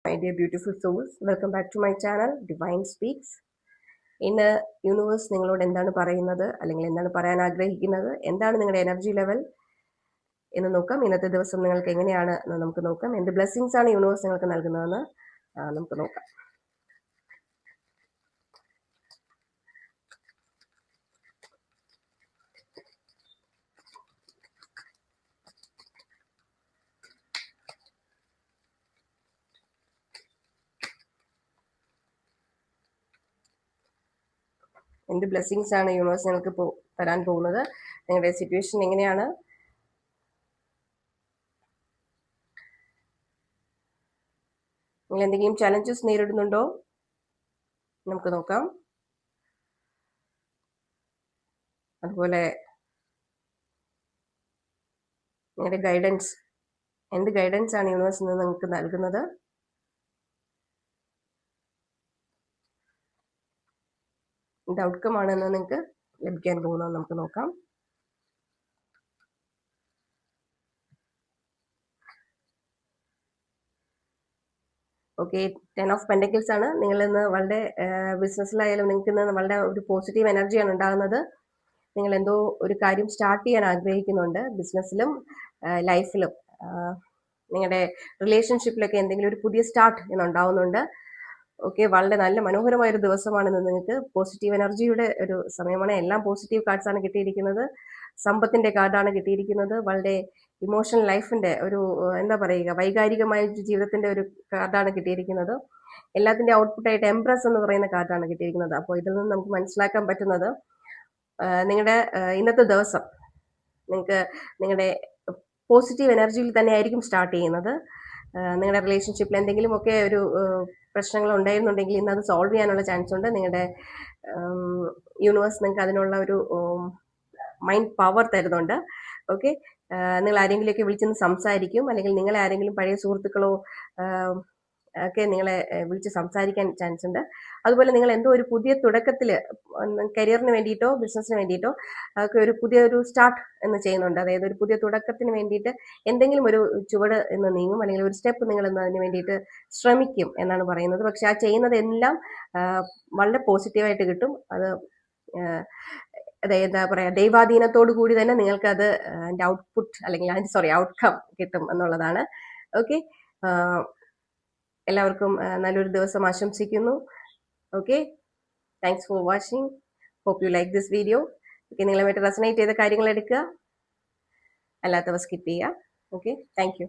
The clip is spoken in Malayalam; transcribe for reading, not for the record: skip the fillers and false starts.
My dear beautiful souls, welcome back to my channel Divine Speaks. ഇന്ന് യൂണിവേഴ്സ് നിങ്ങളോട് എന്താണ് പറയുന്നത്, അല്ലെങ്കിൽ എന്താണ് പറയാൻ ആഗ്രഹിക്കുന്നത്, എന്താണ് നിങ്ങളുടെ എനർജി ലെവൽ എന്ന് നോക്കാം. ഇന്നത്തെ ദിവസം നിങ്ങൾക്ക് എങ്ങനെയാണ് എന്ന് നമുക്ക് നോക്കാം. എന്ത് ബ്ലെസ്സിങ്സ് ആണ് യൂണിവേഴ്സ് നിങ്ങൾക്ക് നൽകുന്നതെന്ന് നമുക്ക് നോക്കാം. എന്ത് ബ്ലെസ്സിങ്സ് ആണ് യൂണിവേഴ്സ് നിങ്ങൾക്ക് തരാൻ പോകുന്നത്, നിങ്ങളുടെ സിറ്റുവേഷൻ എങ്ങനെയാണ്, നിങ്ങൾ എന്തെങ്കിലും ചലഞ്ചസ് നേരിടുന്നുണ്ടോ, നമുക്ക് നോക്കാം. അതുപോലെ നിങ്ങളുടെ ഗൈഡൻസ്, എന്ത് ഗൈഡൻസ് ആണ് യൂണിവേഴ്സ് നിന്ന് നിങ്ങൾക്ക് നൽകുന്നത്, എന്ത് ഔട്ട്കം ആണെന്ന് നിങ്ങൾക്ക് ലഭിക്കാൻ പോകുന്നത് നമുക്ക് നോക്കാം. ഓക്കെ, 10 ഓഫ് പെൻറ്റക്കിൾസ് ആണ്. നിങ്ങൾ ഇന്ന് വളരെ ബിസിനസ്സിലായാലും നിങ്ങൾക്ക് ഇന്ന് വളരെ ഒരു പോസിറ്റീവ് എനർജിയാണ് ഉണ്ടാകുന്നത്. നിങ്ങൾ എന്തോ ഒരു കാര്യം സ്റ്റാർട്ട് ചെയ്യാൻ ആഗ്രഹിക്കുന്നുണ്ട്, ബിസിനസ്സിലും ലൈഫിലും. നിങ്ങളുടെ റിലേഷൻഷിപ്പിലൊക്കെ എന്തെങ്കിലും ഒരു പുതിയ സ്റ്റാർട്ട് ഇന്നുണ്ടാവുന്നുണ്ട്. ഓക്കെ, വളരെ നല്ല മനോഹരമായൊരു ദിവസമാണ് ഇന്ന്. നിങ്ങൾക്ക് പോസിറ്റീവ് എനർജിയുടെ ഒരു സമയമാണ്. എല്ലാം പോസിറ്റീവ് കാർഡ്സ് ആണ് കിട്ടിയിരിക്കുന്നത്. സമ്പത്തിന്റെ കാർഡാണ് കിട്ടിയിരിക്കുന്നത്. വളരെ ഇമോഷണൽ ലൈഫിന്റെ ഒരു എന്താ പറയുക, വൈകാരികമായ ജീവിതത്തിന്റെ ഒരു കാർഡാണ് കിട്ടിയിരിക്കുന്നത്. എല്ലാത്തിന്റെ ഔട്ട്പുട്ടായിട്ട് എംപ്രസ് എന്ന് പറയുന്ന കാർഡാണ് കിട്ടിയിരിക്കുന്നത്. അപ്പോൾ ഇതിൽ നിന്ന് നമുക്ക് മനസ്സിലാക്കാൻ പറ്റുന്നത്, നിങ്ങളുടെ ഇന്നത്തെ ദിവസം നിങ്ങൾക്ക് നിങ്ങളുടെ പോസിറ്റീവ് എനർജിയിൽ തന്നെ ആയിരിക്കും സ്റ്റാർട്ട് ചെയ്യുന്നത്. നിങ്ങളുടെ റിലേഷൻഷിപ്പിൽ എന്തെങ്കിലുമൊക്കെ ഒരു പ്രശ്നങ്ങൾ ഉണ്ടായിരുന്നുണ്ടെങ്കിൽ ഇന്ന് അത് സോൾവ് ചെയ്യാനുള്ള ചാൻസ് ഉണ്ട്. നിങ്ങളുടെ യൂണിവേഴ്സ് നിങ്ങൾക്ക് അതിനുള്ള ഒരു മൈൻഡ് പവർ തരുന്നുണ്ട്. ഓക്കെ, നിങ്ങൾ ആരെങ്കിലുമൊക്കെ വിളിച്ചെന്ന് സംസാരിക്കും, അല്ലെങ്കിൽ നിങ്ങളെ ആരെങ്കിലും പഴയ സുഹൃത്തുക്കളോ ഒക്കെ നിങ്ങളെ വിളിച്ച് സംസാരിക്കാൻ ചാൻസ് ഉണ്ട്. അതുപോലെ നിങ്ങൾ എന്തോ ഒരു പുതിയ തുടക്കത്തിൽ കരിയറിന് വേണ്ടിയിട്ടോ ബിസിനസ്സിന് വേണ്ടിയിട്ടോ ഒക്കെ ഒരു പുതിയൊരു സ്റ്റാർട്ട് എന്ന് ചെയ്യുന്നുണ്ട്. അതായത് ഒരു പുതിയ തുടക്കത്തിന് വേണ്ടിയിട്ട് എന്തെങ്കിലും ഒരു ചുവട് എന്ന് നീങ്ങും, അല്ലെങ്കിൽ ഒരു സ്റ്റെപ്പ് നിങ്ങൾ ഇന്ന് അതിന് വേണ്ടിയിട്ട് ശ്രമിക്കും എന്നാണ് പറയുന്നത്. പക്ഷെ ആ ചെയ്യുന്നതെല്ലാം വളരെ പോസിറ്റീവായിട്ട് കിട്ടും. അത് എന്താ പറയുക, ദൈവാധീനത്തോടു കൂടി തന്നെ നിങ്ങൾക്ക് അത് അതിൻ്റെ ഔട്ട്പുട്ട് അല്ലെങ്കിൽ ഔട്ട്കം കിട്ടും എന്നുള്ളതാണ്. ഓക്കെ, എല്ലാവർക്കും നല്ലൊരു ദിവസം ആശംസിക്കുന്നു. Okay, thanks for watching. Hope you like this video. Okay, നിങ്ങളുമായിട്ട് റെസനേറ്റ് ചെയ്ത കാര്യങ്ങൾ എടുക്കുക, അല്ലാത്തവ സ്കിപ്പ് ചെയ്യുക. Okay, thank U.